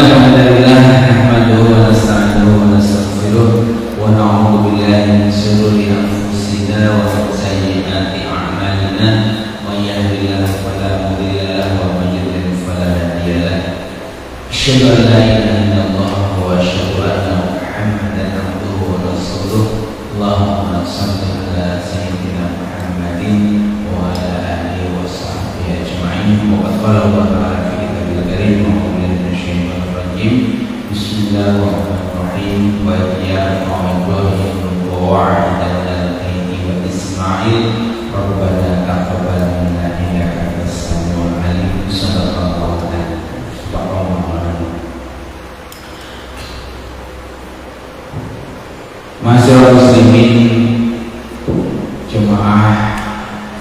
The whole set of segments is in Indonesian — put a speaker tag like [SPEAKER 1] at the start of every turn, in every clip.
[SPEAKER 1] الحمد لله نحمده ونستعينه ونستغفره ونعوذ بالله من شرور أنفسنا ومن سيئات أعمالنا من يهد الله فلا مضل له ومن يضلل فلا هادي له أشهد أن لا إله إلا الله وأشهد أن محمدا عبده ورسوله اللهم صل على سيدنا محمد وعلى آله وصحبه أجمعين وقد قال الله تعالى في كتابه الكريم Bismillahirrahmanirrahim. Wa ya Ibrahim wa Ibrahim wa Ismail Rabbana taqabbal minna innaka antas samiul alim. Sallallahu alaihi wasallam. Masyaallah muslimin, jemaah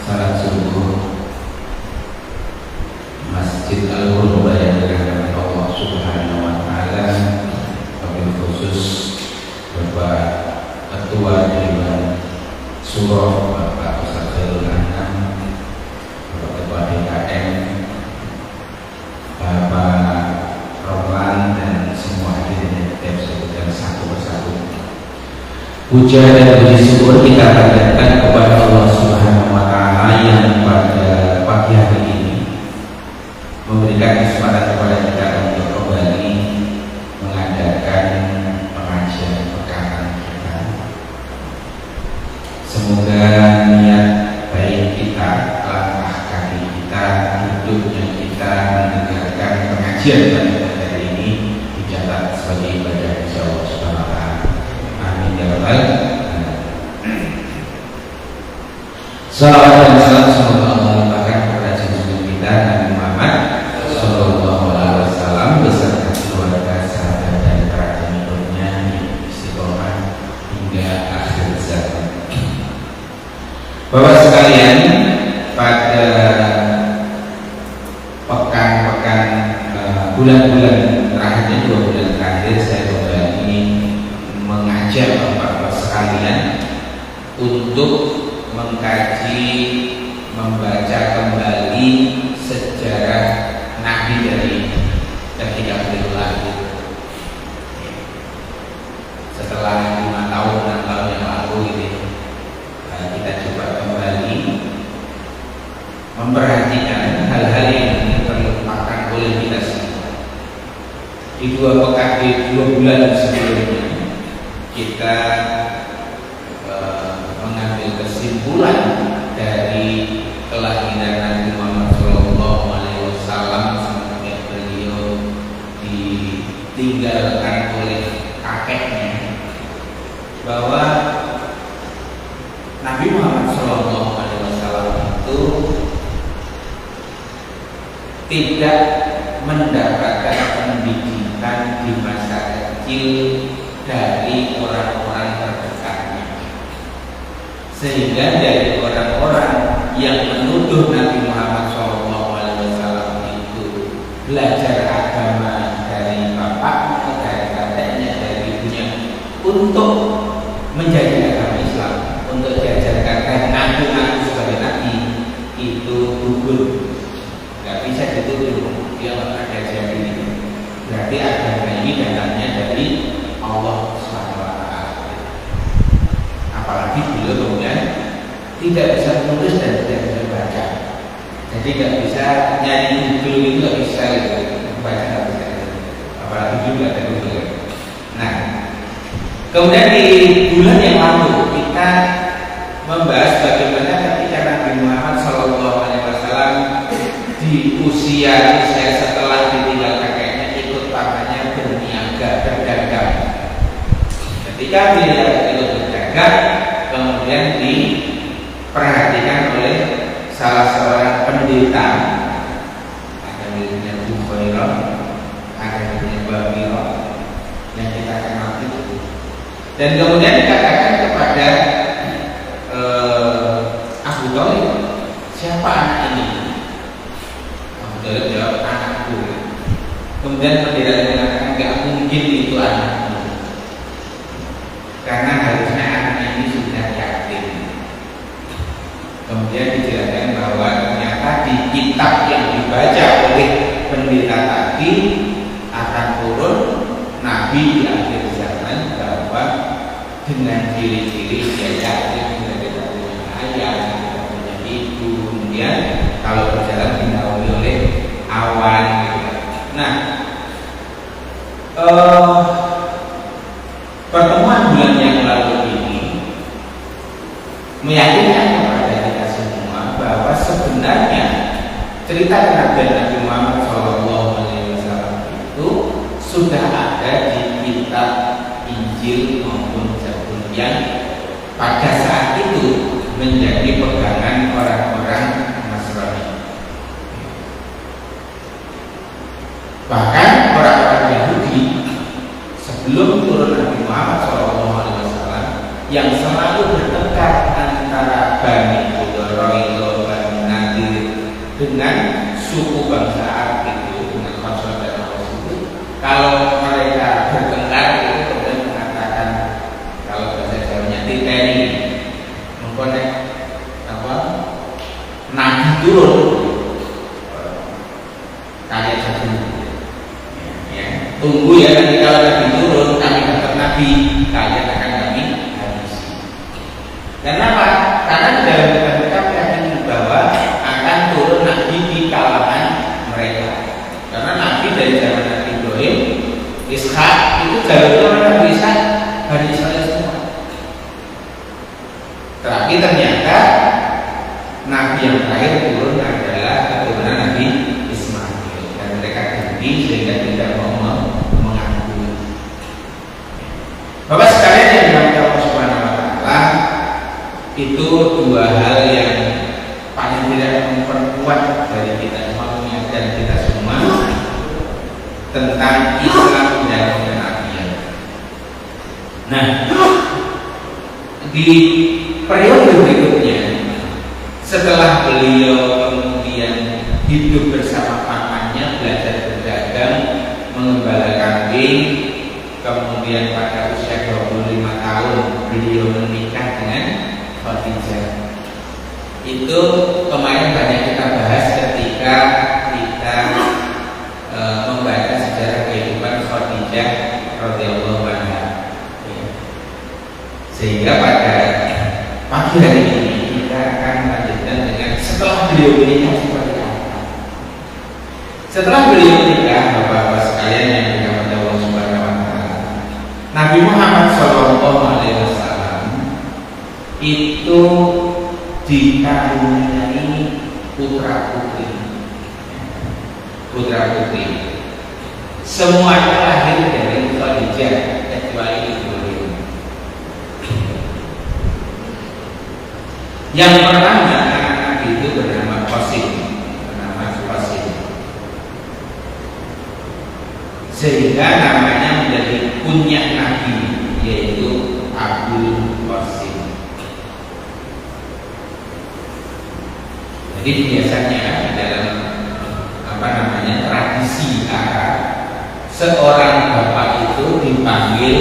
[SPEAKER 1] salat subuh Masjid Al-Qurba yang dirahmati Allah Subhanahu wa taala, wabil khusus Bapak Ketua Dewan Suro Bapak Ustaz Khairul Anam, Bapak Ketua DKM, Bapak Roman dan semua hadirin yang sebutkan satu persatu. Puja dan puji syukur kita panjatkan kepada Allah Subhanahu wa taala yang pada pagi hari ini memberikan kesempatan kepada kita untuk kembali mengadakan pengajian pekanan kita. Semoga niat baik kita, langkah kaki kita, hidupnya kita mendengarkan pengajian pada hari ini dicatat sebagai ibadah insya Allah Subhanahu wa taala. Amin ya rabbal alamin. Salawat dan salam semoga Allah limpahkan kepada junjungan kita Nabi Muhammad Sallallahu alaihi wasallam beserta keluarga, sahabat dan para pengikutnya di istiqomah hingga akhir zaman. Bapak sekalian, pada pekan-pekan bulan-bulan terakhir, 2 bulan terakhir, saya kembali mengajak Bapak sekalian untuk mengkaji, membaca kembali sejarah Nabi dari ketika beliau lahir. Setelah 5 tahun, 6 tahun yang lalu ini, kita coba kembali memperhatikan hal-hal yang terlupakan oleh kita semua. Di 2 bulan sebelumnya kita mengambil kesimpulan dari kelahiran Nabi Muhammad Sallallahu alaihi wasallam sampai beliau ditinggalkan oleh kakeknya, bahwa Nabi Muhammad Sallallahu alaihi wasallam itu tidak mendapatkan pendidikan di masa kecil dari orang-orang terdekatnya, sehingga dari orang-orang yang menuduh Nabi Muhammad SAW itu belajar agama dari bapaknya, dari kakeknya, dari ibunya untuk menjadi agama Islam, untuk diajarkan dan ngaku-ngaku sebagai Nabi, itu gugur, nggak bisa dituduh dia nggak diajar ini. Berarti agama ini datangnya dari Allah SWT. Apalagi beliau kemudian tidak bisa menulis dan tidak bisa baca, jadi nggak bisa nyari Google, itu nggak bisa gitu, baca nggak bisa, apalagi juga ada Google. Nah, kemudian di bulan yang lalu kita membahas bagaimana ketika Nabi Muhammad SAW di usia setelah ditinggal kakeknya ikut pamannya berniaga, berdagang. Ketika beliau ikut berdagang, kemudian diperhatikan oleh salah seorang pendeta, ada miliknya Bukhairah, ada miliknya Babiro yang kita kenal itu, dan kemudian dikatakan kepada Abu Thalib, siapa anak ini? Abu Thalib jawab, anakku. Kemudian pendeta mengatakan, nggak mungkin itu anakmu, karena harusnya anak ini sudah yatim. Kemudian dijelaskan bahwa ternyata di kitab yang dibaca oleh pendeta tadi akan Nabi di akhir zaman bahwa dengan ciri-ciri dia yakin kita tidak punya ayah, tidak punya ibu, kemudian kalau berjalan dinaungi oleh awan gitu. Nah, pertemuan bulan yang lalu ini meyakinkan kepada kita semua bahwa sebenarnya cerita kenabian Nabi Muhammad SAW itu sudah ada di kitab Injil maupun Zabur yang pada saat itu menjadi pegangan orang-orang Nasrani. Bahkan orang-orang Yahudi sebelum turun Nabi Muhammad SAW yang selalu bertengkar antara Bani Quraidah, Bani Nadir dengan suku bangsa Arab itu, dengan Khazraj dan Aus itu, kalau mereka bertengkar itu kemudian mengatakan kalau bahasa Jawanya titeni mengkonek apa Nabi turun kalian jadi ya, tunggu ya nanti kalau Nabi turun kami dapat Nabi kalian akan kami habisi. Kenapa? Karena dalam mereka yakin bahwa akan turun Nabi di kalangan mereka. Karena Nabi dari zaman Nabi Ibrahim, Ishak itu jalurnya Nabi Ishak Bani Israel semua. Tetapi ternyata Nabi yang terakhir turun adalah keturunan Nabi Ismail dan mereka ganti sehingga tidak mau mengakui. Bapak sekalian yang dimana Allah Subhanahu Wa Taala, itu dua hal yang paling tidak memperkuat dari kita semua dan kita semua tentang Islam dan kenabian. Nah, di periode berikutnya setelah beliau kemudian hidup bersama pamannya, belajar berdagang, mengembala kambing, kemudian pada usia 25 tahun beliau menikah dengan Khadijah. Itu kemarin banyak kita bahas ketika kita membaca sejarah kehidupan Khadijah radhiyallahu anha. Sehingga pada pagi hari ini kita akan melanjutkan dengan setelah beliau menikah seperti apa. Setelah beliau menikah, Bapak-bapak sekalian yang dirahmati Allah Subhanahu Wa Taala, Nabi Muhammad SAW itu dikaruniai putra putri. Semuanya lahir dari Khadijah kecuali Ibrahim. Yang pertama anak Nabi itu bernama Qasim, sehingga namanya menjadi kunyah Nabi, yaitu Abdul Qasim. Jadi biasanya dalam tradisi Arab, seorang bapak itu dipanggil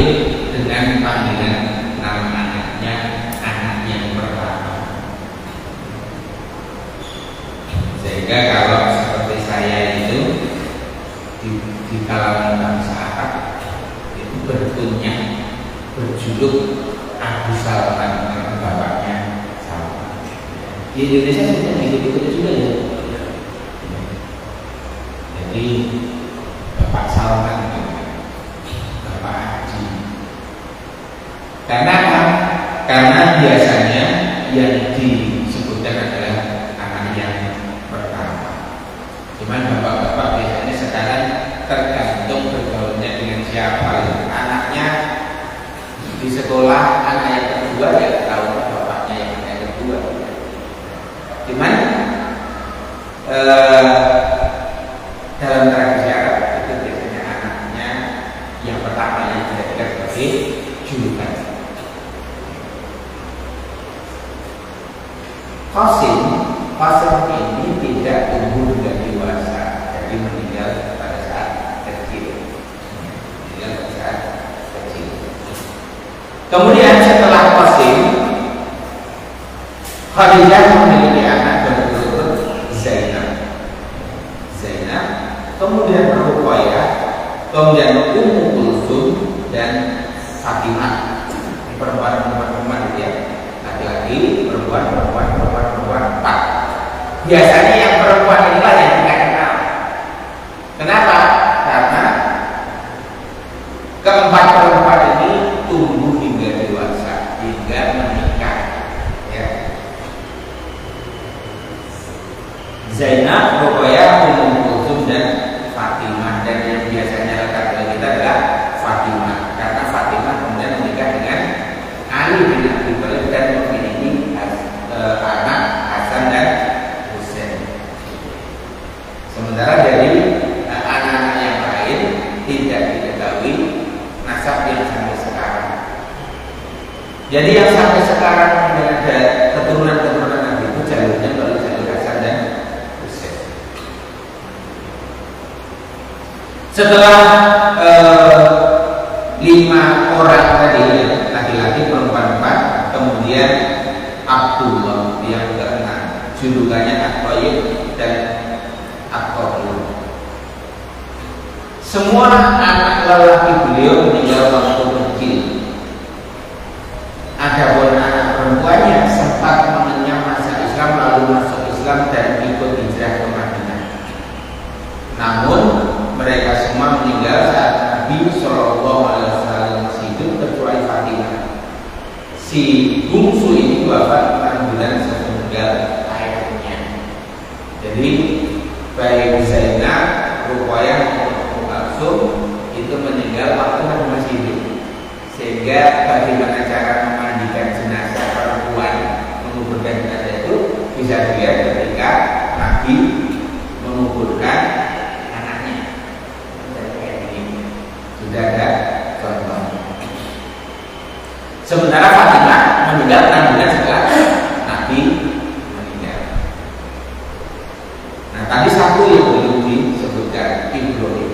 [SPEAKER 1] dengan panggilan nama anaknya, anak yang pertama. Sehingga kalau seperti saya itu di kalangan bangsa Arab itu berjuluk Abu Salman karena bapaknya Salman. Di Indonesia sebenarnya gitu-gitu juga ya. Jadi Bapak Salman, Bapak Haji. Karena biasanya yang disebutkan adalah anak yang pertama. Cuman bapak-bapak biasanya sekarang tergantung bergaulnya dengan siapa. Anaknya di sekolah anak yang kedua ya tahu bapaknya yang anak yang kedua. Cuman dalam tradisi Arab itu biasanya anaknya yang pertama yang dijadikan sebagai julukan. Qasim ini tidak tumbuh dan dewasa, jadi meninggal pada saat kecil. Kemudian setelah Qasim, Khadijah memiliki anak berturut-turut Zainab, kemudian Ruqayyah, kemudian Ummu Kulsum, Fatimah. Perempuan ya, laki-laki, perempuan, empat. Biasanya yang perempuan inilah yang kita kenal. Kenapa? Karena keempat perempuan ini tumbuh hingga dewasa, hingga menikah. Ya. Zainab, Ruqayyah, Ummu Kulsum dan Fatimah. Dan yang biasanya lekat oleh kita adalah Fatimah, karena Fatimah kemudian menikah dengan Ali bin Abi Thalib dan memiliki anak Hasan dan Husain. Sementara dari anak-anak yang lain tidak diketahui nasab yang sampai sekarang. Jadi yang sampai sekarang ada keturunan-keturunan Nabi itu jalurnya melalui jalur Hasan dan Husain. Setelah 5 orang tadi, laki-laki, perempuan 4, kemudian Abdullah yang ke-6, julukannya At-Thayyib dan At-Tahir. Semua anak lelaki beliau meninggal waktu kecil. Adapun anak perempuannya sempat mengenyam masa Islam lalu masuk Islam dan ikut hijrah ke Madinah. Namun mereka semua meninggal saat Nabi Shallallahu Alaihi Wasallam masih hidup kecuali Fatimah. Si bungsu ini wafat 6 bulan sepeninggal ayahnya. Jadi baik Zainab, Ruqayyah, Ummu Kulsum itu meninggal waktu Nabi masih hidup. Sehingga bagaimana cara memandikan jenazah perempuan, menguburkan jenazah itu bisa dilihat ketika Nabi menguburkan anaknya. Sudah ada contohnya. Sementara Fatimah meninggal 6 bulan setelah Nabi meninggal. Nah, tadi satu yang belum disebutkan, Ibrahim.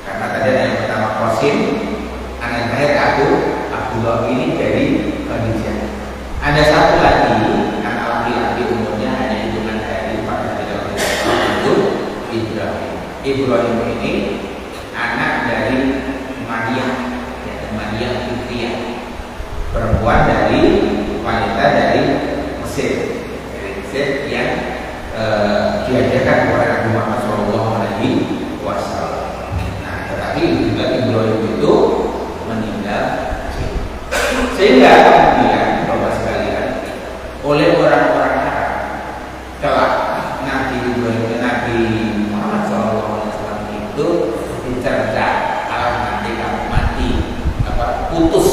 [SPEAKER 1] Karena tadi ada yang pertama Qasim, anak terakhir Abdullah ini dari Khadijah. Ada satu lagi anak laki-laki umurnya hanya hitungan hari pada tidak itu Ibrahim. Ibrahim ini anak dari Maryam Fitriyah, perempuan dari wanita dari Mesir, yang diajarkan kepada Nabi Muhammad SAW. Nah, tetapi juga Ibrahim itu meninggal, sehingga kemudian Bapak sekalian oleh orang-orang Arab kelak Nabi Ibrahim, Nabi Muhammad SAW itu dicerca, nanti kamu mati putus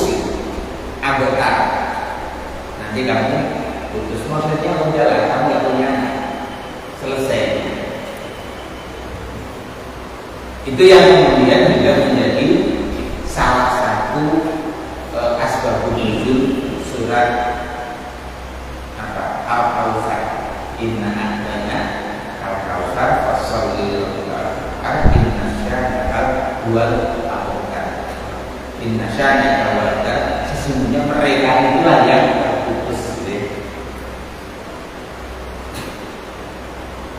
[SPEAKER 1] anggota, nanti kamu putus, maksudnya kamu jalan, kamu gak punya selesai. Itu yang kemudian juga menjadi salah satu asbabun nuzul surat Al-Kautsar. Inna a'tayna Al-Kautsar fasholli lirabbika inna syani'aka huwal abtar. Inna syani'aka huwal abtar. Sesungguhnya mereka itulah yang terputus.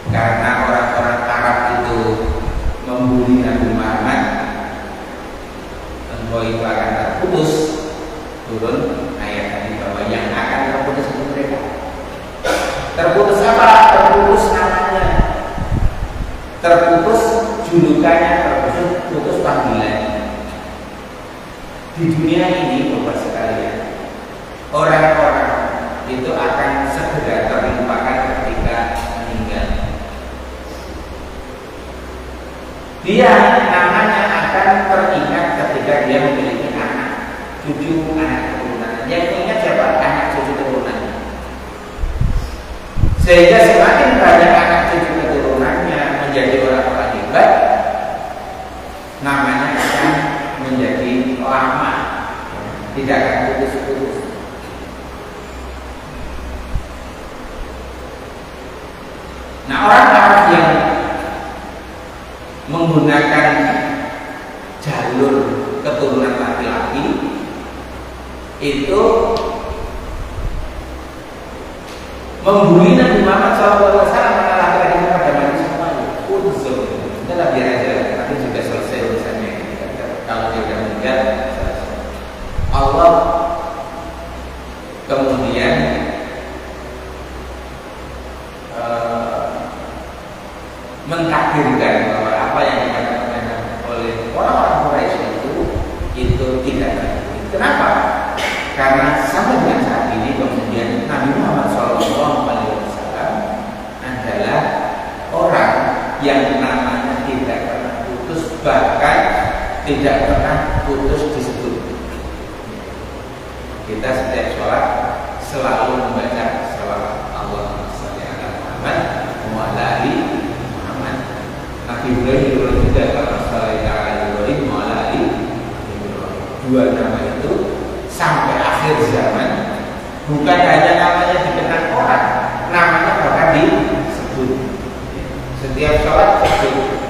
[SPEAKER 1] Karena orang-orang Arab itu membuli Nabi Muhammad, engkau itu akan terputus. Turun ayat tadi bahwa yang akan terputus itu mereka. Terputus apa? Terputus namanya, terputus julukannya, terputus panggilannya. Di dunia ini Bapak sekalian, orang-orang itu akan segera terlupakan ketika meninggal. Dia namanya akan teringat ketika dia memiliki anak, cucu, anak keturunan. Yang ingat siapa? Anak cucu keturunan. Sehingga semakin banyak anak cucu keturunannya menjadi orang-orang hebat, namanya akan menjadi lama, tidak akan putus-putus. Nah, orang-orang yang menggunakan jalur keturunan laki-laki itu membuli Nabi Muhammad SAW, karena laki-laki pada mati semuanya. Udah biar aja, nanti juga selesai urusannya. Kalau dia sudah meninggal mentakdirkan bahwa apa yang dikatakan oleh orang-orang Quraisy itu tidak terjadi. Kenapa? Karena sampai dengan saat ini kemudian Nabi Muhammad SAW adalah orang yang namanya tidak pernah putus, bahkan tidak pernah putus disebut. Kita setiap sholat selalu membaca salawat Allahumma shalli ala Muhammad wa ala ali Muhammad. Nabi Ibrahim juga kalau sholli ala Ibrahim wa ala ali Ibrahim. Dua nama itu sampai akhir zaman bukan hanya namanya dikenal orang, namanya bahkan disebut. Setiap sholat disebut.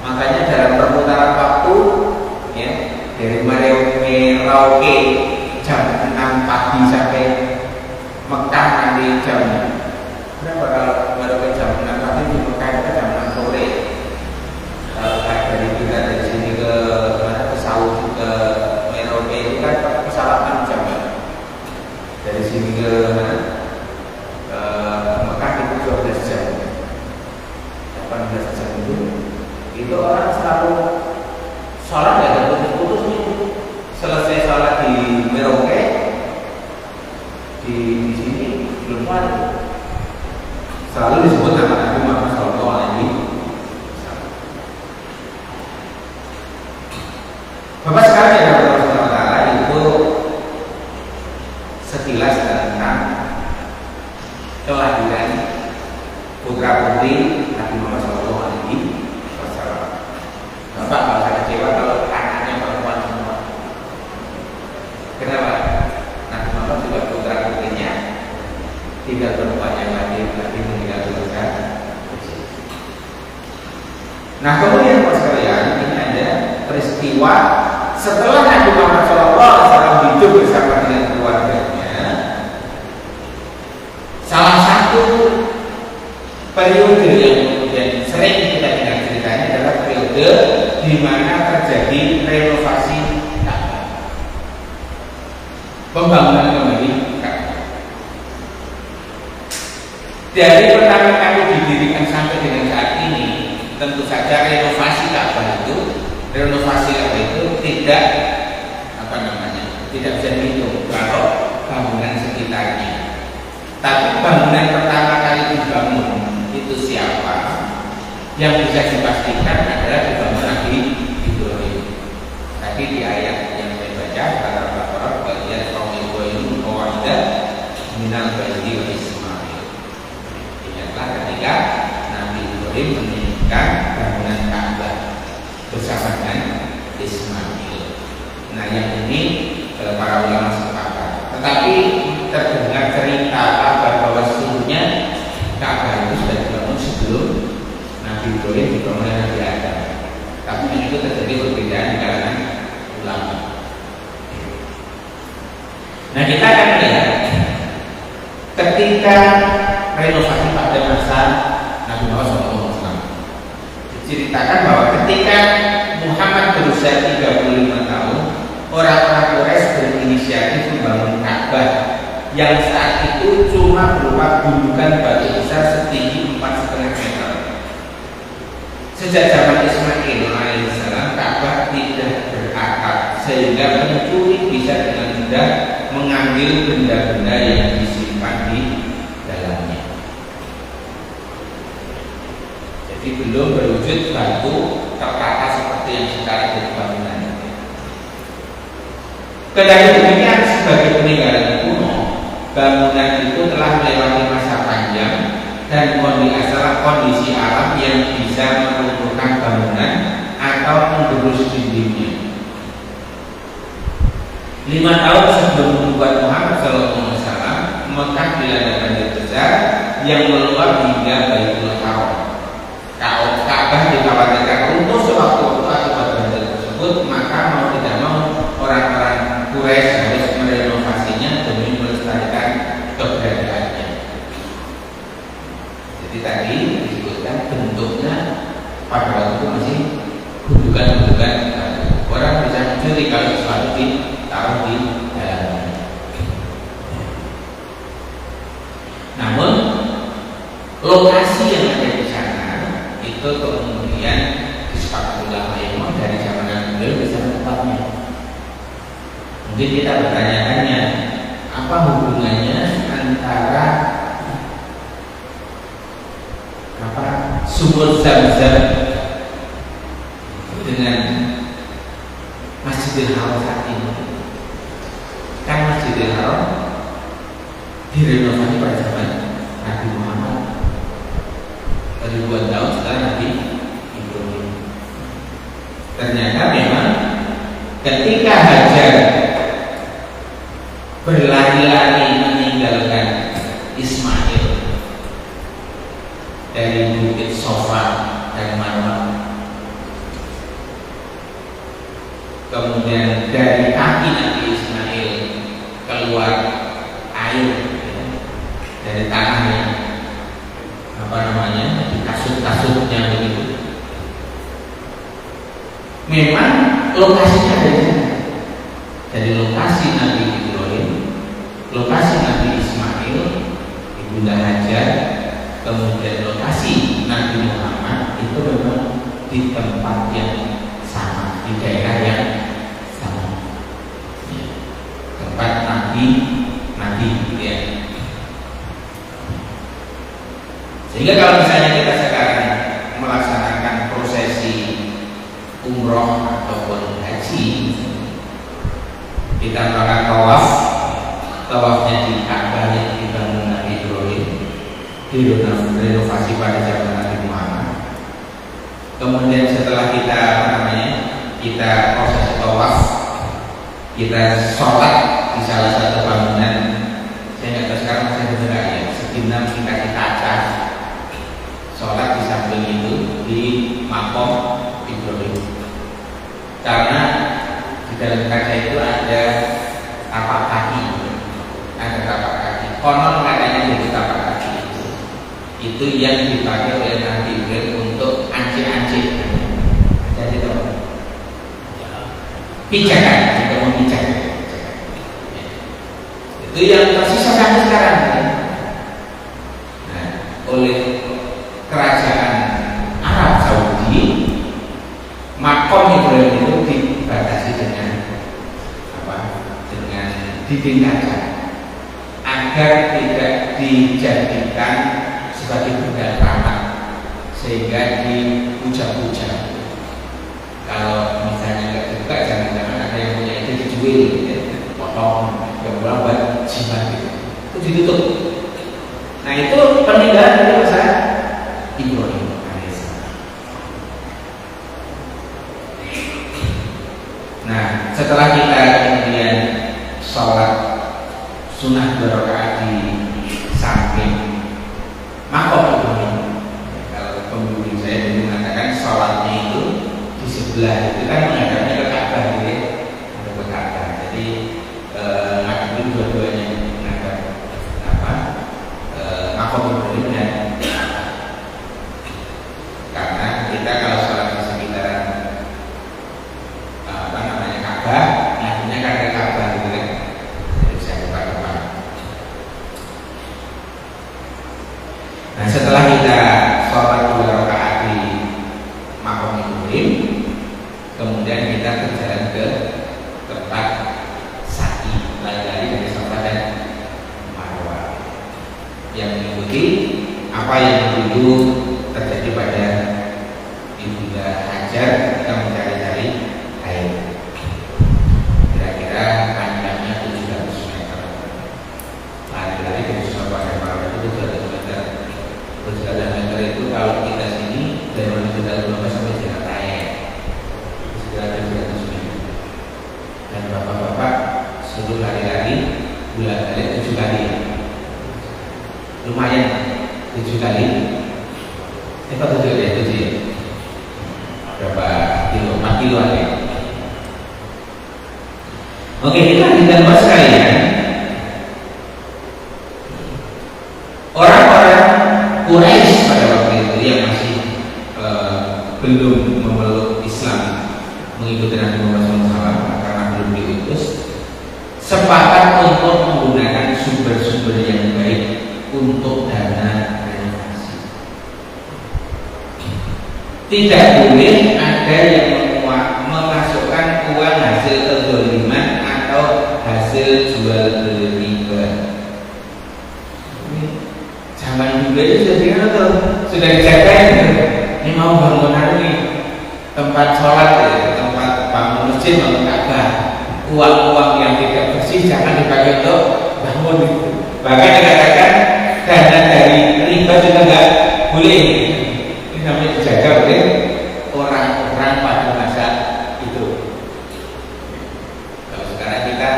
[SPEAKER 1] Makanya dalam perputaran waktu ya, dari Merauke jam 6 pagi sampai Mekah nanti jam berapa? Kalau Merauke jam 6 pagi di Mekah itu jam 6 sore. Kalau dari kita dari sini ke mana, ke Saudi ke Merauke itu kan pesawat 6 jam ya. Dari sini ke mana, ke Mekah itu 12 jam, 18 jam itu orang selalu sholat ya putus-putus nih. Selesai sholat di Merauke, di sini belum ada. Selalu disebut nama Nabi Muhammad SAW. Bapak sekalian yang berdoa Allah itu sekilas tentang kelahiran putra putri Nabi Muhammad SAW. Bapak nggak usah kecewa kalau anaknya perempuan semua. Kenapa? Nabi Muhammad juga putra putrinya tidak perempuan yang lagi meninggal dunia. Nah kemudian Bapak sekalian, ini ada peristiwa setelah Nabi Muhammad SAW hidup bersama dengan keluarganya. Salah satu periode yang kemudian sering kita dengar ceritanya adalah periode di mana terjadi renovasi Ka'bah, pembangunan kembali Ka'bah. Dari pertama kali didirikan sampai dengan saat ini, tentu saja renovasi Ka'bah itu tidak tidak bisa dihitung kalau bangunan sekitarnya. Tapi bangunan pertama kali dibangun itu siapa? Yang bisa dipastikan adalah dibangun Nabi Ibrahim. Tadi di ayat yang saya baca kata Al-Baqarah, bagian kaum Ibrahim qawaida minal baiti wa Ismail. Ingatlah ketika Nabi Ibrahim mendirikan bangunan Ka'bah bersama dengan Ismail. Nah yang ini para ulama sepakat. Tetapi terdengar cerita kabar bahwa sesungguhnya Ka'bah itu sudah dibangun sebelum Nabi Ibrahim dibangun oleh Nabi Adam. Tapi itu terjadi perbedaan di kalangan ulama. Nah kita akan melihat ketika renovasi pada masa Nabi Muhammad SAW, diceritakan bahwa ketika Muhammad berusia 35 tahun, orang-orang Quraisy berinisiatif membangun Ka'bah yang saat itu cuma berupa gundukan batu besar setinggi 4,5 meter. Sejak zaman Ismail alaihissalam, Ka'bah tidak beratap sehingga pencuri bisa dengan mudah mengambil benda-benda yang disimpan di dalamnya. Jadi belum berwujud batu tertata seperti yang sekarang jadi bangunan. Kendali demikian, sebagai peninggalan kuno, bangunan itu telah melewati masa panjang dan kondisi alam yang bisa meruntuhkan bangunan atau menggerus dindingnya. 5 tahun sebelum nubuat Muhammad SAW, Mekah dilanda banjir besar yang meluap hingga Baitul Haram. Ka'bah dikhawatirkan runtuh sewaktu-waktu akibat banjir tersebut, maka mau tidak mau orang-orang Quraisy harus merenovasinya demi melestarikan keberadaannya. Jadi tadi disebutkan bentuknya pada waktu itu masih gundukan-gundukan. Orang bisa mencuri kalau sesuatu ditaruh di dalamnya. Namun lokasi yang ada di sana itu itu kemudian disepakati ulama ilmu dari zaman beliau bisa tempatnya. Mungkin kita bertanya-tanya apa hubungannya antara sumur Zam-Zam dengan Masjidil Haram saat ini. Kan Masjidil Haram direnovasi pada zaman Nabi Muhammad ribuan tahun setelah Nabi Ibrahim. Ternyata memang ketika Hajar berlari-lari meninggalkan Ismail dari bukit Sofa dan Marwah, kemudian dari kaki Nabi Ismail keluar air dari tanahnya, di kasut-kasutnya begitu. Memang lokasinya ada di sana. Dari lokasi Nabi Ibrahim, lokasi Nabi Ismail, Ibunda Hajar, kemudian lokasi Nabi Muhammad itu memang di tempat yang sama, di daerah yang sama, ya. Tempat Nabi ya. Sehingga kalau misalnya kita sekarang melaksanakan prosesi umroh ataupun haji, kita melakukan tawafnya di Ka'bah yang dibangun Nabi Ibrahim, direnovasi pada zaman Nabi Muhammad. Kemudian setelah kita proses tawaf, kita sholat di salah satu bangunan. Saya nggak tahu sekarang masih ada nggak ya, sejenak kita kaca sholat di samping itu di makom Ibrahim, karena di dalam kaca itu ada tapak kaki, konon katanya itu tapak kaki itu yang dipakai oleh Nabi Ibrahim untuk ancik-ancik, jadi itu pijakan, untuk memijak. Itu yang tersisa sampai sekarang. Nah, oleh kerajaan Arab Saudi, makom Ibrahim itu dibatasi dengan dinding kaca agar tidak dijadikan sebagai benda keramat, sehingga dipuja-puja. Kalau misalnya nggak dibuka, jangan-jangan ada yang punya itu dijual, ya, potong, yang pulang buat jimat itu ditutup. Nah itu peninggalan dari masa Ibrahim alaihissalam. Nah setelah kita kemudian sholat sunnah 2 rakaat di samping makom Ibrahim, kalau pembimbing saya dulu mengatakan sholatnya itu di sebelah itu kan menghadapnya ke Ka'bah, gitu ya, ada ke Ka'bah. Jadi itu dua-duanya menghadap makom Ibrahim dan karena kita kalau sholat di sekitaran Ka'bah, akhirnya kan ke Ka'bah, gitu kan. Nah setelah kita sholat 2 rakaat di makom Ibrahim, kemudian kita berjalan ke tempat sa'i, lari-lari dari Safa dan Marwah, yang mengikuti apa yang dulu terjadi pada Ibunda Hajar ketika mencari-cari air. Kira-kira panjangnya 700 meter, lari-lari dari Safa dan Marwah itu 700 meter. 700 meter itu kalau kita sini dari Jalan Lembah sampai Jalan Raya sekitar 700 meter. Dan bapak-bapak suruh lari-lari bulan-balik 7 kali, lumayan 7 kali. Apa 7 kali? 7 ya? Berapa kilo? 4 kilo ya? Oke, kita lanjutkan bos sekalian. Orang-orang Quraisy pada waktu itu yang masih belum memeluk Islam, mengikuti Nabi Muhammad SAW karena belum diutus, sepakat untuk menggunakan sumber-sumber yang baik untuk dana renovasi. tidak boleh ada yang memasukkan uang hasil kezaliman atau hasil jual beli riba. Zaman dulu itu sudah dijaga. Ini mau bangunan nih, tempat sholat ya, tempat bangun masjid, bangun Ka'bah. Uang-uang yang tidak bersih jangan dipakai untuk bangun. Bahkan dikatakan dana dari riba juga nggak boleh. Ini namanya dijaga oleh orang-orang pada masa itu. Kalau sekarang kita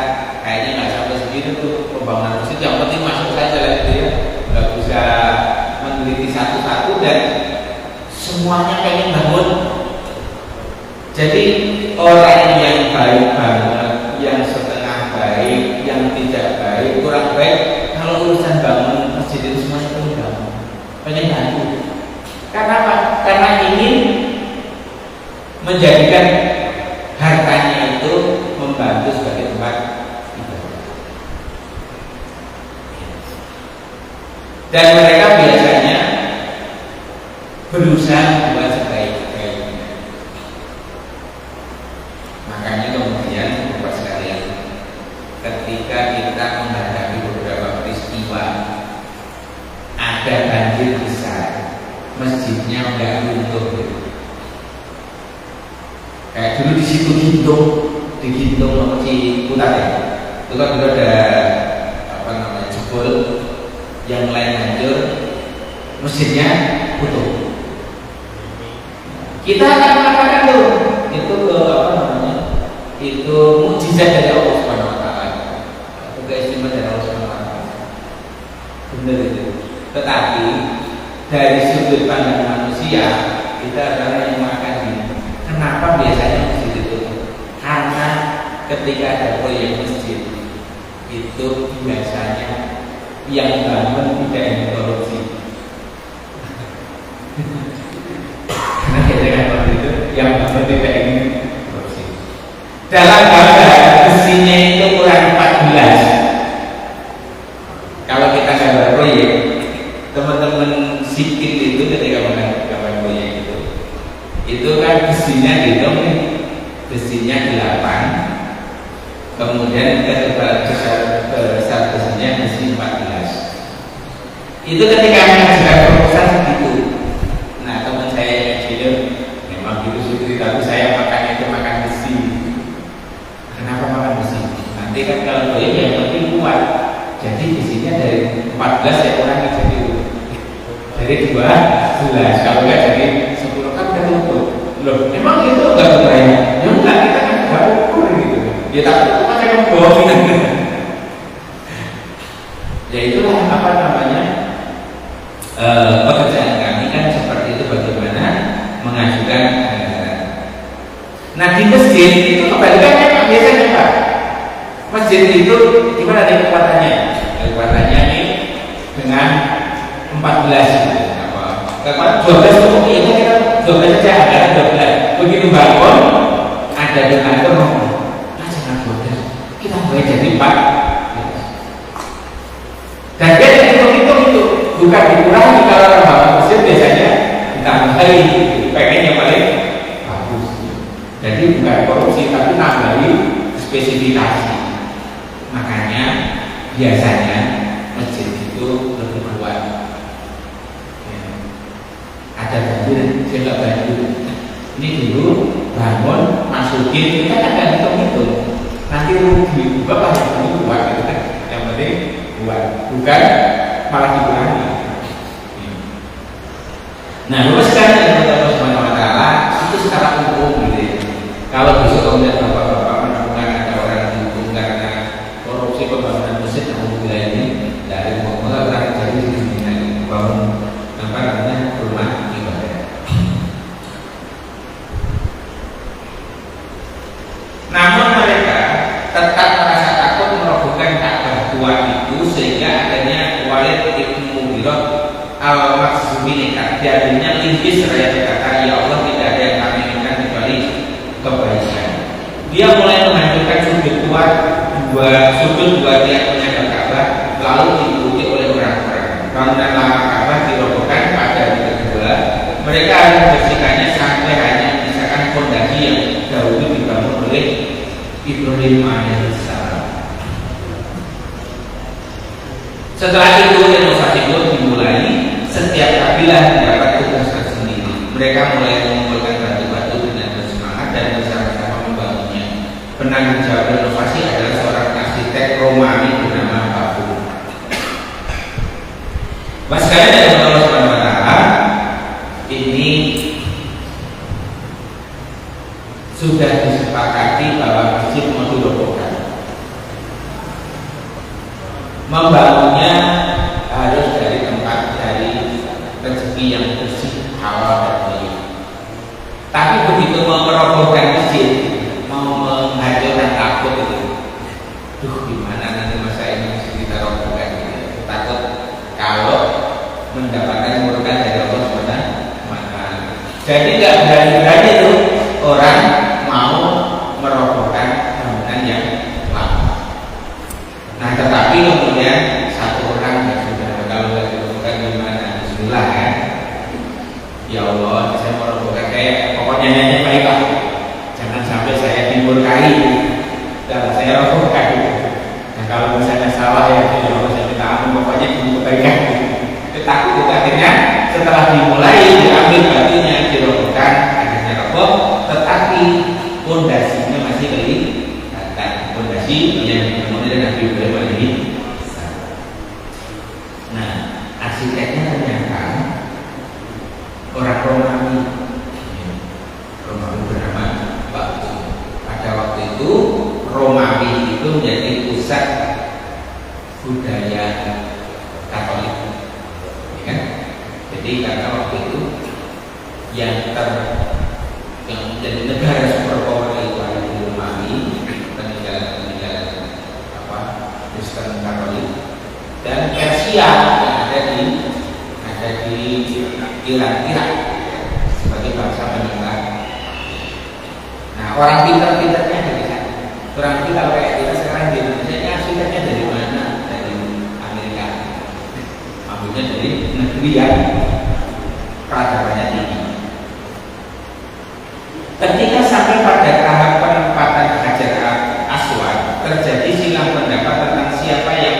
[SPEAKER 1] kayaknya nggak sampai segitu tuh pembangunan masjid. Yang penting masuk saja lah gitu ya, nggak bisa meneliti satu-satu dan semuanya pengen bangun. Jadi orang yang baik banget, yang setengah baik, yang tidak baik, kurang baik, kalau urusan bangun masjid itu semuanya pengen bangun, pengen bantu. Karena apa? Karena ingin menjadikan hartanya itu membantu sebagai tempat ibadah. Dan mereka biasanya berusaha buat sebaik-baiknya. Makanya kemudian Bapak sekalian, ketika kita menghadapi beberapa peristiwa, ada banjir besar, masjidnya nggak runtuh. Kayak dulu di situ di Gintung apa Ciputat ya, itu kan dulu ada apa namanya jebol, yang lain hancur, masjidnya utuh. Kita akan mengatakan tuh itu apa namanya, itu mukjizat dari Allah Subhanahu Wa Taala, keistimewaan dari Allah Subhanahu Wa Taala. Benar itu. Tetapi dari sudut pandang manusia, kita adalah yang makan ini. Kenapa biasanya masjid itu? Karena ketika ada proyek masjid itu biasanya yang bangun tidak ingin korupsi. Karena kita kan waktu itu yang bangun tidak ingin korupsi. Dalam gambar besinya itu kurang 14. Kalau kita gambar proyek, teman-teman sikit itu ketika menggambar proyek itu kan besinya dihitung nih, besinya 8, kemudian kita besar besinya besi 14. Itu ketika mengajukan proposal segitu. Nah teman saya yang kecil memang gitu sih, tapi saya makan itu makan besi. Kenapa makan besi? Nanti kan kalau proyek yang penting kuat. Jadi besinya dari 14 ya kurangi jadi dari 12. Kalau nggak jadi 10 kan udah tutup. Loh, emang itu nggak bertanya? Ya enggak, kita kan nggak ukur gitu. Ya tapi itu kan yang membohongin. Ya itulah apa namanya pekerjaan kami kan seperti itu, bagaimana mengajukan anggaran. Nah di masjid itu kebalikannya Pak, biasanya Pak. Masjid itu gimana nih kekuatannya? Kekuatannya nih dengan 14 gitu. Kekuatan 12 itu ini kita 12 saja, ada 12. Begitu bangun ada donatur ngomong, jangan 12, kita boleh jadi 4. Dan dia hitung itu bukan dikurangi. Kalau orang bangun masjid biasanya ditambahi, pengen yang paling bagus. Jadi bukan korupsi tapi tambahi spesifikasi. Makanya biasanya masjid itu lebih kuat. Ada banjir, saya nggak banjir. Ini dulu bangun, masukin, kita kan nggak hitung. Nanti rugi, bapak yang kuat gitu kan. Yang penting kuat, bukan malah dikurangi. Nah, terus sekarang yang Allah Subhanahu Wa Taala itu secara umum gitu ya. Kalau besok kemudian bapak-bapak menemukan ada orang yang dihukum karena korupsi pembangunan masjid yang wilayah ini dari Muhammad terjadi di sini bangun apa namanya rumah ibadah. Namun mereka tetap merasa takut merobohkan Ka'bah tua itu, sehingga adanya Walid ibn Mughirah al-Makhzumi diambilnya limpis seraya berkata, ya Allah, tidak ada yang kami inginkan kecuali kebaikan. Dia mulai menghancurkan sudut dua tiang penyangga Ka'bah, lalu diikuti oleh orang-orang. Bangunan lama Ka'bah dirobohkan pada hari kedua. Mereka harus membersihkannya Ibrahim alaihissalam. Setelah itu renovasi itu dimulai. Setiap kabilah mendapat tugas tersendiri. Mereka mulai mengumpulkan batu-batu dengan bersemangat dan bersama-sama membangunnya. Penanggung jawab renovasi adalah seorang arsitek Romawi bernama Babu. Mas sekalian yang Allah Subhanahu wa taala, ini sudah disepakati bahwa masjid mau dirobohkan. Membangunnya harus dari tempat dari rezeki yang bersih, halal dan baik. Tapi begitu mau merobohkan masjid, mau menghancurkan takut itu, gimana nanti masa ini masjid kita robohkan gitu. Takut kalau mendapatkan murka dari Allah SWT. Jadi nggak berani-berani tuh orang mau merobohkan bangunan yang lama. Nah, tetapi kemudian satu orang yang sudah kalau nggak dirobohkan gimana? Bismillah kan? Ya Allah, saya mau robohkan kayak pokoknya nyanyi baiklah. Jangan sampai saya dimurkai kalau saya robohkan. Nah, kalau misalnya salah ya Allah saya minta ampun, pokoknya dimurkai. Takut itu akhirnya setelah dimulai diambil batunya dirobohkan, akhirnya roboh, tetapi pondasinya masih kelihatan. Pondasi yang dimulai dari Nabi Ibrahim alaihissalam. Nah, arsiteknya ternyata orang Romawi. Romawi bernama Babu. Pada waktu itu Romawi itu menjadi pusat budaya Katolik. Jadi karena waktu itu yang menjadi negara superpower itu ada di Romawi, peninggalan Kristen Katolik, dan Persia yang ada di Irak sebagai bangsa peninggalan. Nah, orang pintar-pintarnya dari sana. Orang kita kayak kita sekarang di Indonesia, arsiteknya dari mana? Dari Amerika. Maksudnya dari negeri yang peradabannya tinggi. Ketika sampai pada tahap penempatan Hajar Aswad, terjadi silang pendapat tentang siapa yang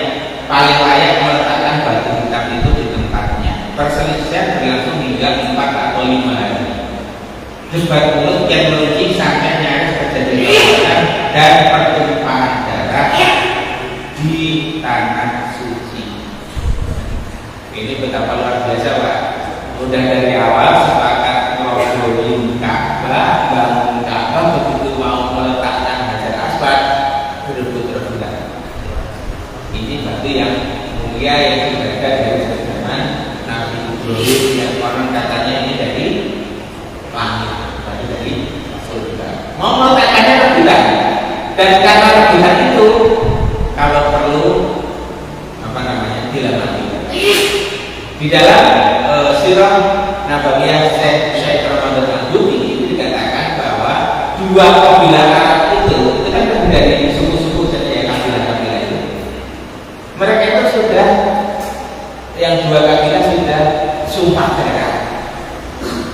[SPEAKER 1] paling layak meletakkan batu hitam itu di tempatnya. Perselisihan berlangsung hingga 4 atau 5 hari. Debat mulut yang merugi sampai nyaris terjadi kekerasan dan pertumpahan darah di tanah suci. Ini betapa luar biasa, Pak. Udah dari awal sepakat ngobrolin Ka'bah, bangun Ka'bah, begitu mau meletakkan Hajar Aswad berebut-rebutan. Ini batu yang mulia yang sudah ada dari zaman Nabi Ibrahim yang orang katanya ini dari langit, batu dari surga. Mau meletakkannya rebutan, dan karena rebutan itu kalau perlu dilamati. Di dalam Sirah Nabawiyah Syekh Ramadan Al-Buti itu dikatakan bahwa dua kabilah Arab itu kan dari suku-suku saja kabilah-kabilah itu. Mereka itu sudah yang dua kabilah sudah sumpah darah.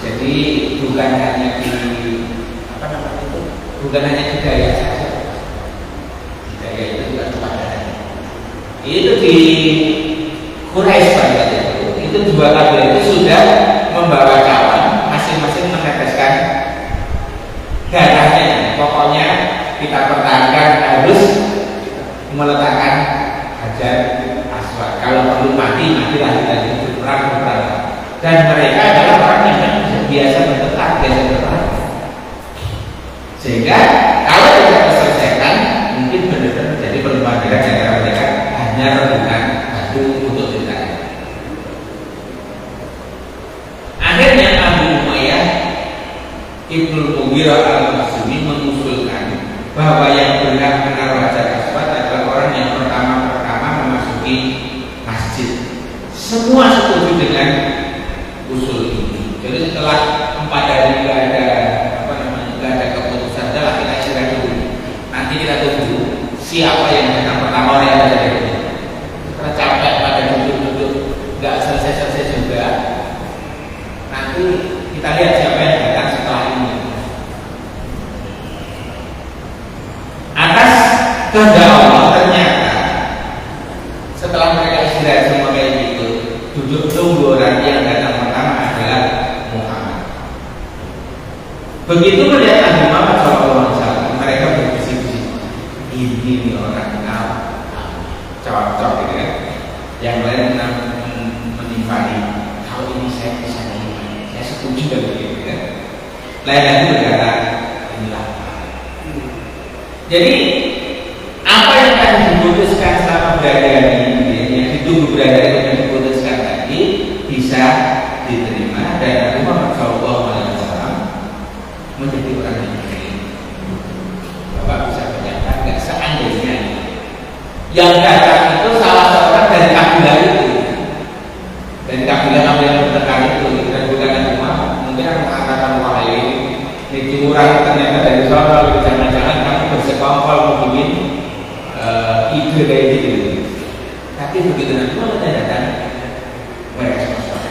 [SPEAKER 1] Jadi bukan hanya di bukan hanya di Dayak saja. Di Dayak itu juga sumpah darah. Itu di Quraisy pada itu dua kabilah itu sudah membawa cawan, masing-masing meneteskan darahnya. Pokoknya kita pertahankan harus meletakkan Hajar Aswad. Kalau perlu mati lagi berperang. Dan mereka adalah orang yang biasa berperang, sehingga kalau tidak diselesaikan mungkin benar-benar jadi perubahan antara mereka hanya rebutan batu untuk ditanya. Akhirnya Abu Umayyah Ibnu Mughirah al-Makhzumi mengusulkan bahwa yang berhak menaruh Hajar Aswad adalah orang yang pertama memasuki masjid. Semua setuju dengan usul ini. Jadi setelah 4 hari nggak ada keputusan, adalah kita istirahat dulu. Nanti kita tunggu siapa yang datang pertama yang ada di sini. Karena capek pada duduk-duduk nggak selesai juga. Nanti kita lihat siapa yang datang setelah ini. Begitu melihat Nabi Muhammad SAW, mereka berbisik-bisik, ini nih orang cocok gitu kan. Yang lain menimpali, kalau ini saya bisa terima, saya setuju dengan begitu kan. Lain lagi berkata, inilah. Jadi apa yang akan diputuskan selama berada ini, yang ditunggu berada yang diputuskan tadi bisa diterima dan Nabi Muhammad SAW menjadi orang yang baik. Bapak bisa bayangkan nggak seandainya yang datang itu salah seorang dari kabilah itu, dari kabilah yang bertengkar itu, dan bukan Nabi Muhammad. Mungkin akan mengatakan wah ini curang ternyata dari soal jangan-jangan kamu bersekongkol bikin ide kayak gitu. Tapi begitu Nabi Muhammad datang, mereka semua.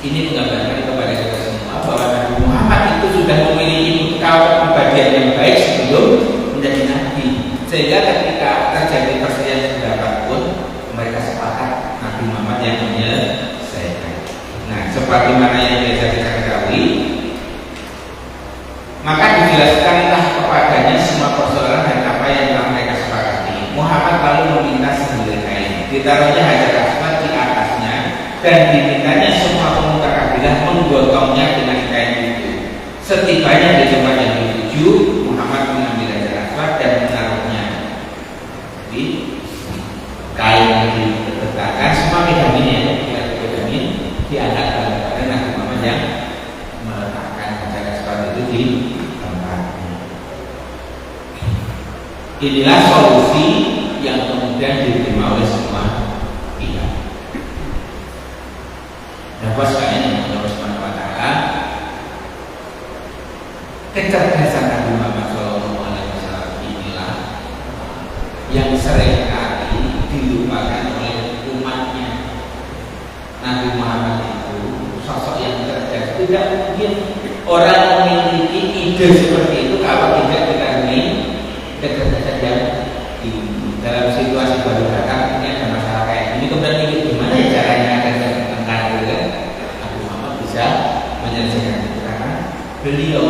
[SPEAKER 1] Ini menggambarkan kepada kita semua bahwa Nabi Muhammad itu sudah memiliki bekal kepribadian yang baik sebelum menjadi nabi. Sehingga ketika terjadi perselisihan pendapat mereka sepakat Nabi Muhammad yang menyelesaikan. Nah, seperti mana yang biasa kita ketahui, maka dijelaskanlah kepadanya semua persoalan dan apa yang telah mereka sepakati. Muhammad lalu meminta sehelai kain, ditaruhnya Hajar Aswad di atasnya, dan dimintanya semua pemuka kabilah menggotongnya dengan kain itu. Setibanya di tempat yang dituju, Muhammad mengambil Hajar Aswad dan menaruhnya. Jadi kain yang diletakkan semua medamin diangkat pada Nabi Muhammad yang meletakkan Hajar Aswad itu di tempatnya. Inilah solusi yang kemudian diterima oleh semua pihak. Dan sekalian yang Allah Subhanahu wa taala, kecerdasan Nabi Muhammad SAW inilah yang seringkali dilupakan oleh umatnya. Nabi Muhammad itu sosok yang cerdas. Tidak mungkin orang memiliki ide seperti itu kalau tidak dikaruniai kecerdasan yang tinggi. Dalam situasi baru datang ini ada masalah kayak ini, kemudian mikir gimana ya caranya agar tentang itu kan? Nabi Muhammad bisa menyelesaikan itu karena beliau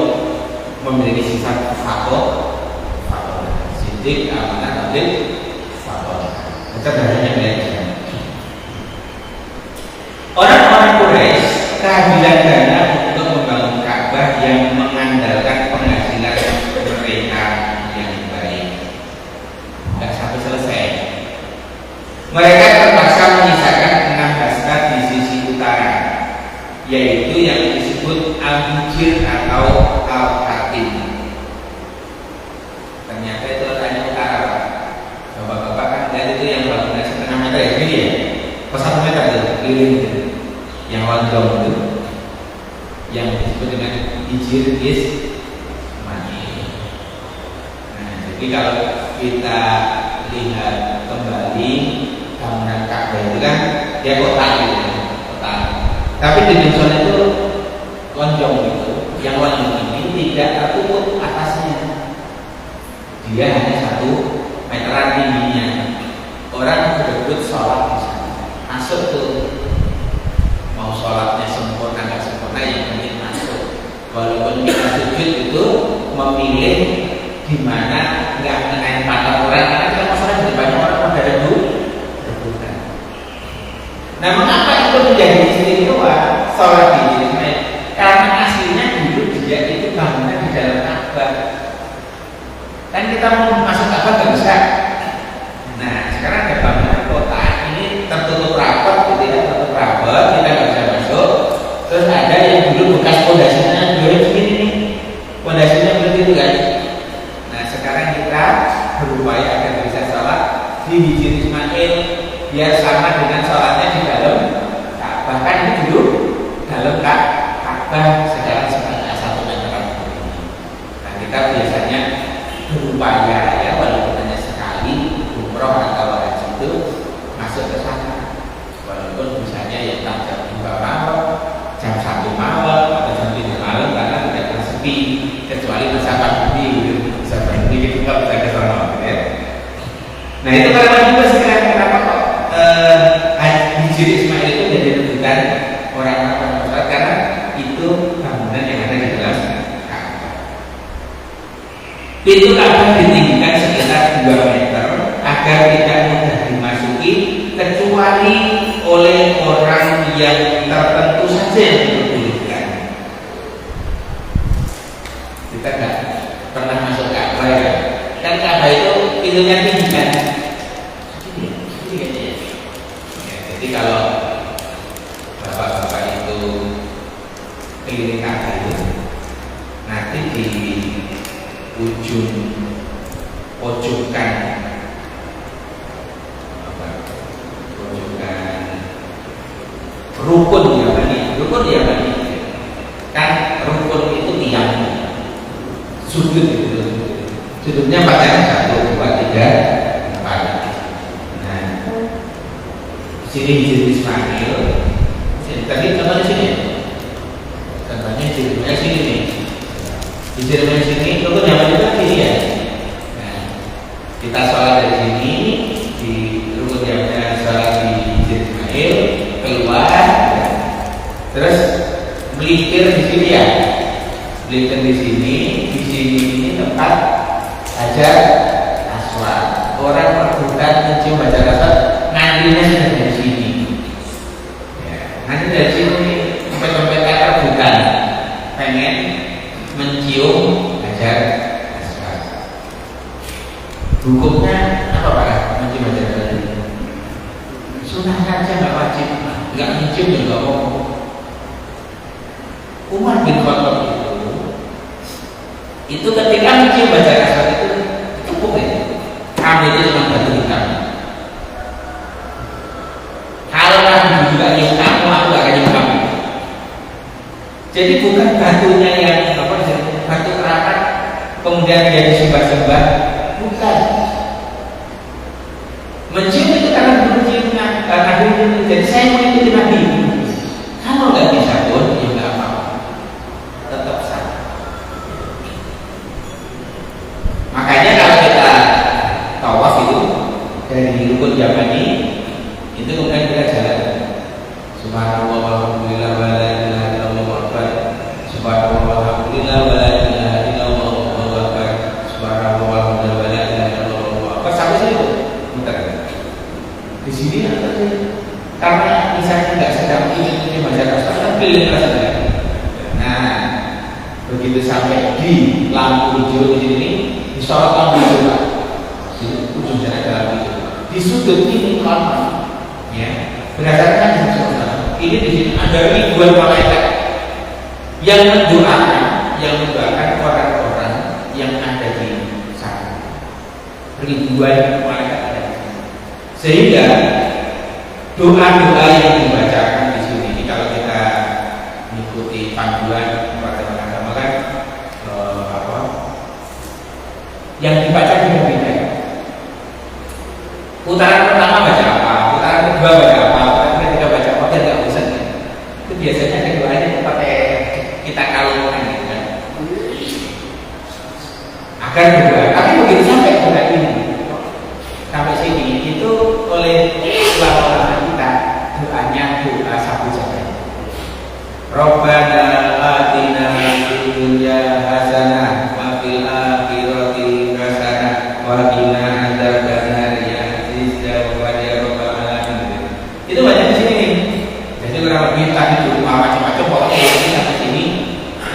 [SPEAKER 1] memiliki sifat fakoh, sidik, amanah, tabligh, fakoh. Kecerdasannya beliau. Orang-orang Quraisy kehabisan dana untuk membangun Ka'bah yang mengandalkan penghasilan mereka yang baik. Tidak sampai selesai. Mereka terpaksa menyisakan 6 hasta di sisi utara, yaitu yang disebut Al-Hijr atau Al-Hatim. Ternyata itu letaknya utara, Pak. Bapak-bapak kan lihat itu yang bangunan setengah meter ya, gini ya, 1 meter itu, keliling itu. Yang lonjong itu yang disebut dengan Hijr Ismail. Nah, jadi kalau kita lihat kembali bangunan Ka'bah itu kan dia kotak gitu, kotak. Tapi dimensinya itu lonjong gitu. Yang lonjong ini tidak tertutup atasnya. Dia hanya 1 meteran tingginya. Orang berebut sholat di sana, masuk tuh. Mau sholatnya sempurna nggak sempurna yang penting masuk. Walaupun kita sujud itu memilih di mana nggak mengenai mata orang, karena kita masalah di banyak orang pada rebutan. Nah, mengapa itu menjadi istimewa sholat di sini? Karena aslinya dulu dia itu bangunan di dalam Ka'bah. Kan kita mau masuk Ka'bah nggak bisa. Nah, sekarang ada bangunan kota ini tertutup rapat, tidak tertutup rapat, kita nggak bisa masuk. Terus ada yang dulu bekas pondasinya dulu begini nih, pondasinya begitu kan. Nah, sekarang kita berupaya agar bisa sholat di Hijr Ismail biar sama dengan sholatnya di dalam Ka'bah. Kan ini dulu dalam Ka'bah sekarang sekitar 1 meter. Nah, kita biasanya berupaya ya, walaupun hanya sekali umroh atau haji itu masuk ke sana, walaupun misalnya ya jam 2 malam, jam 1 malam atau jam 3 malam, karena tidak akan sepi kecuali masa pandemi bisa berhenti gitu, nggak bisa ke sana ya. Nah, itu karena juga sekarang kenapa kok Hijr Ismail itu jadi rujukan orang-orang, karena itu bangunan Pintu Ka'bah ditinggikan sekitar 2 meter agar tidak mudah dimasuki kecuali oleh orang yang tertentu saja yang diperbolehkan. Kita nggak pernah masuk Ka'bah ya. Kan Ka'bah itu pintunya tinggi kan? Jadi kalau bapak-bapak itu keliling Ka'bah itu nanti di ujung pojokan rukun Yamani kan rukun itu tiang sudutnya pacarnya 1, 2, 3, 4. Nah, sini Hijri Ismail, tadi contohnya sini, contohnya sini nih. Di sini rukun Yamani itu sini ya. Nah, kita sholat dari sini di rukun Yamani, sholat di Hijri Ismail, keluar, terus melipir di sini ya, melipir di sini ini tempat Hajar Aswad. Orang perbukan mencium Hajar Aswad, ngantrinya sudah dari sini. Ya, nanti dari sini sampai perbukan pengen mencium Hajar Aswad. Hukumnya apa Pak? Mencium Hajar Aswad sunnah saja, nggak wajib. Nggak mencium juga mau. Umar bin Khattab itu ketika mencium Hajar Aswad itu cukup ya. Kami itu cuma batu hitam. Kalau Nabi juga nyium kamu, aku gak akan nyium kamu. Jadi bukan batunya yang batu keramat kemudian dia disembah-sembah, bukan. Mencium itu karena mencium Nabi itu. Jadi saya mengikuti Nabi. Kalau nggak bisa pun ya nggak apa-apa, tetap sah. Makanya kalau kita tawaf itu dari rukun Yamani itu kemudian kita jalan subhanallah walhamdulillah wa la ilaha illallah wa akbar, subhanallah walhamdulillah wa la ilaha illallah wa akbar, subhanallah walhamdulillah wa la ilaha illallah wa akbar, sampai situ muter. Di sini karena misalnya nggak sedang ini Hajar Aswad kan keliling rasanya. Nah, begitu sampai di lampu hijau di sini disorotkan di juga, ujung jalan dalam itu. Di sudut ini lama, ya. Berdasarkan ini di sini ada ribuan malaikat yang mendoakan orang-orang yang ada di sana. Ribuan malaikat ada di sana. Sehingga doa-doa yang dibacakan di sini ini kalau kita mengikuti panduan peraturan agama kan yang dibaca beda-beda. Putaran pertama baca apa, putaran kedua baca apa, putaran ketiga baca apa, biar nggak bosan ya. Itu biasanya keduanya pakai kita kalungkan gitu kan. Akan berdoa, tapi begitu sampai doa ini sampai sini itu oleh ulama kita doanya doa sapu jagad. Rabbana atina fid dunya hasanah wa fil akhirati hasanah wa qina adzabannar ya aziz ya rabbal alamin. Itu banyak di sini nih. Jadi orang minta itu macam-macam pokoknya ini sampai sini.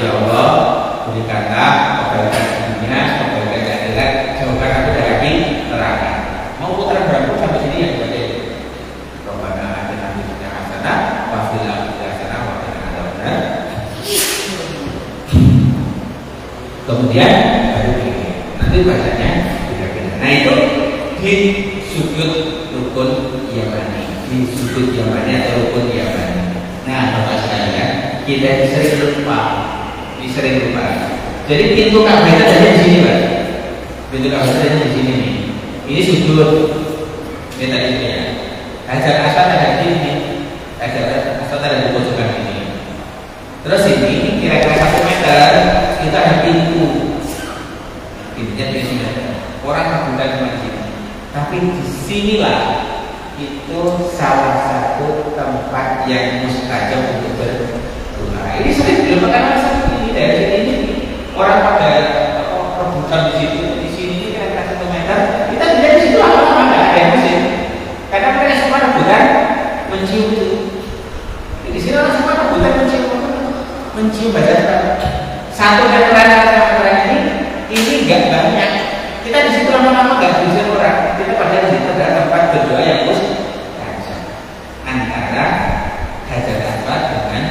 [SPEAKER 1] Ya Allah, berikanlah kebaikan dunia, kebaikan akhirat, semoga aku dari neraka. Mau putaran berapa sampai sini ya baca itu. Rabbana atina fid dunya hasanah wa fil akhirati hasanah wa qina adzabannar. Kemudian baru ini nanti bacanya beda-beda. Nah itu di sudut rukun Yamani, di sudut Yamani atau rukun Yamani. Nah bapak sekalian, kita sering lupa. Jadi pintu Ka'bah itu ada di sini Pak. Pintu Ka'bah itu ada di sini nih. Ini sudut. Ini tadi ini ya. Hajar Aswad ada di sini. Hajar Aswad ada di pojokan ini. Terus ini kira-kira 1 meter kita ada pintu. Pintunya di sini. Orang bukan cuma di sini. Tapi di sinilah itu salah satu tempat yang mustajab untuk berdoa. Ini sering dilakukan seperti ini dari sini. Orang pada rebutan di situ mencium bacaan satu meteran ini nggak banyak. Kita di situ lama-lama nggak bisa orang. Kita pada di situ adalah tempat berdoa yang mustajab antara Hajar Aswad dengan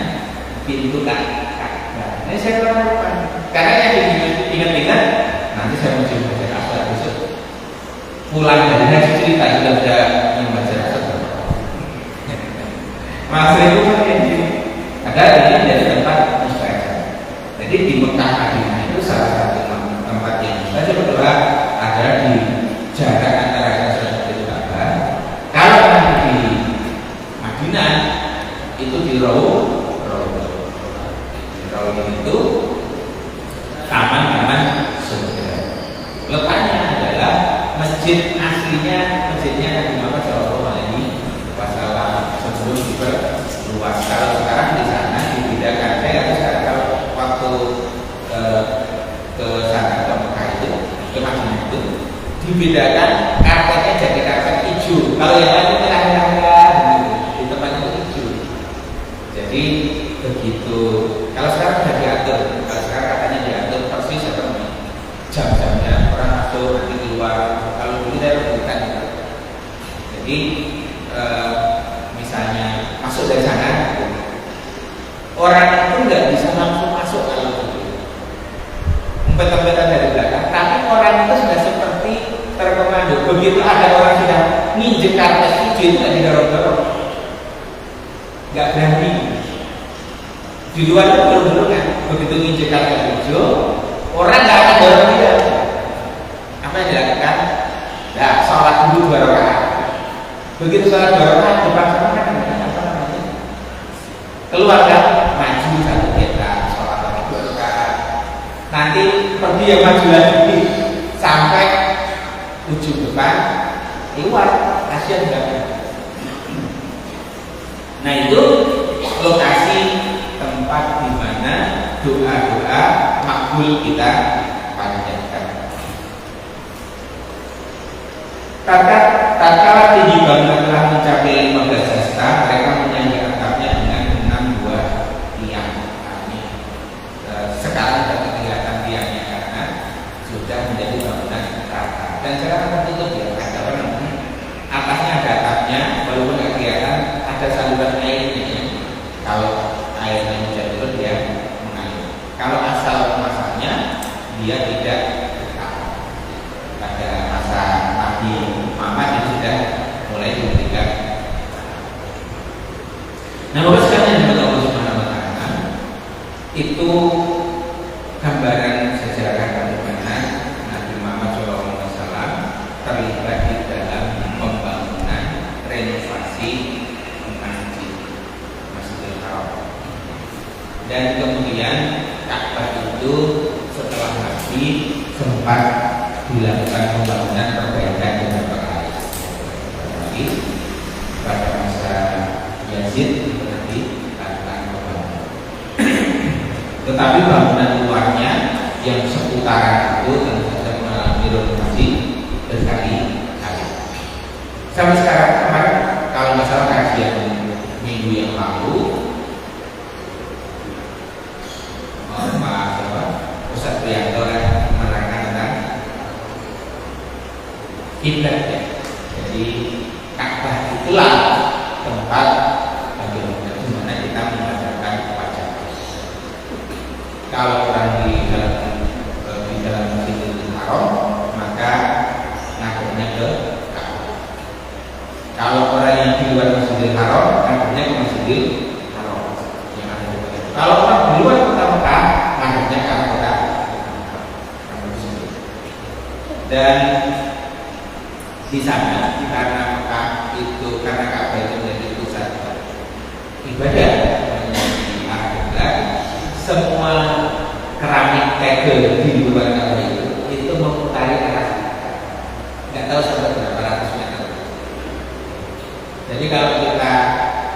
[SPEAKER 1] pintu Ka'bah. Ini saya lakukan karena yang ingat-ingat nanti saya mencium Hajar Aswad besok pulang dari haji cerita sudah ada yang Hajar Aswad. Maksudnya itu kan ini ada ini dari tempat mustajab. Jadi di Mekah Madinah itu salah satu tempat yang mustajab berdoa ada di jarak antara Hajar Aswad dan Ka'bah. Kalau nanti di Madinah itu di Rawdah itu taman-taman surga. Letaknya adalah masjid aslinya, masjidnya Nabi Muhammad SAW sebelum diperluas. Kalau sekarang di sana dibedakan. Saya nggak tahu kalau waktu ke sana ke Mekah itu, ke Madinah itu dibedakan karpetnya jadi karpet hijau. Kalau yang lain merah-merah di tempat itu hijau. Jadi begitu. Kalau sekarang sudah diatur, kalau sekarang katanya diatur persis apa jam-jamnya orang masuk nanti keluar. Kalau dulu saya bukan. Jadi misalnya masuk dari sana, orang itu nggak bisa langsung masuk kalau begitu. Umpet-umpetan dari belakang, tapi orang itu sudah seperti terkomando. Begitu ada orang sudah nginjek karpet hijau itu nggak didorong-dorong, nggak berani. Di luar itu belum kan, begitu nginjek karpet hijau, orang nggak akan dorong dia. Apa yang dilakukan? Ya, sholat dulu 2 rakaat. Begitu sholat 2 rakaat, depan sama kan apa namanya? Keluar kan, maju 1 meter, sholat lagi 2 rakaat. Nanti pergi yang maju lagi sampai ujung depan, keluar, kasihan enggak? Nah itu lokasi tempat di mana doa-doa makbul kita panjatkan. Tatkala tinggi bangunan telah mencapai 15 hasta, mereka menyanyi atapnya dengan 6 buah tiang. Sekarang sudah kelihatan tiangnya karena sudah menjadi bangunan rata. Dan sekarang tertutup ya, ada namanya atasnya ada atapnya, walaupun tidak kelihatan ada saluran airnya. Kalau airnya hujan turun dia mengalir. Kalau asal masanya dia tidak tetap. Pada masa Nabi Muhammad itu sudah mulai diberikan. Nah, Bapak sekalian yang Allah Subhanahu wa taala, itu gambaran sejarah bagaimana Nabi Muhammad SAW terlibat di dalam pembangunan renovasi Masjidil Haram. Dan kemudian Ka'bah itu setelah Nabi sempat dilakukan pembangunan perbaikan beberapa kali. Tapi pada masa Yazid itu nanti dilakukan pembangunan. Tetapi bangunan luarnya yang seputaran itu tentu saja mengalami renovasi berkali-kali. Sampai sekarang kemarin kalau nggak salah kajian minggu yang lalu, Ustaz Priyanto menerangkan tentang kiblat ya. Jadi Ka'bah itulah tempat bagaimana di mana kita menghadapkan wajah. Kalau orang di dalam Masjidil Haram, maka ngadepnya ke Ka'bah. Kalau orang yang di luar Masjidil Haram, ngadepnya ke Masjidil Haram yang ada di Mekah. Kalau orang di luar kota Mekah, ngadepnya ke kota. Dan di sana karena Mekah itu, karena Ka'bah itu menjadi pusat ibadah di Arab Barat, semua keramik tegel di luar Ka'bah itu memutari arah, nggak tahu sampai berapa ratus meter. Jadi kalau kita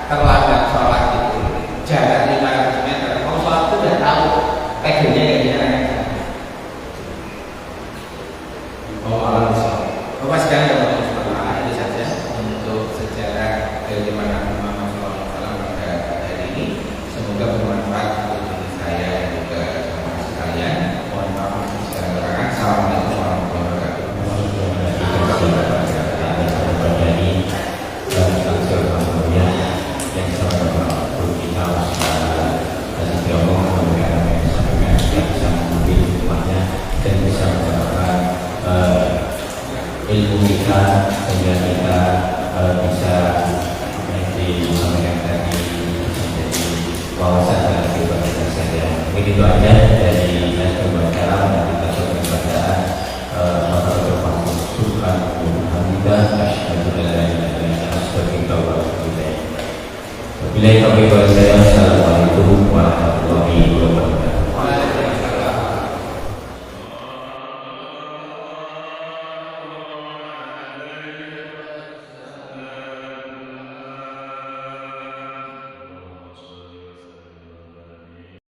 [SPEAKER 1] terlambat sholat itu jarak 500 meter, mau sholat itu udah tahu tegelnya kayak gimana. Allah Bapak sekalian, itu saja untuk sejarah bagaimana Muhammad SAW pada hari ini. Semoga bermanfaat untuk kita
[SPEAKER 2] kita sehingga kita bisa menyampaikan tadi menjadi wawasan dalam kehidupan kita saja. Mungkin itu aja dari saya berbicara dan kita coba kepada Assalamualaikum warahmatullahi wabarakatuh.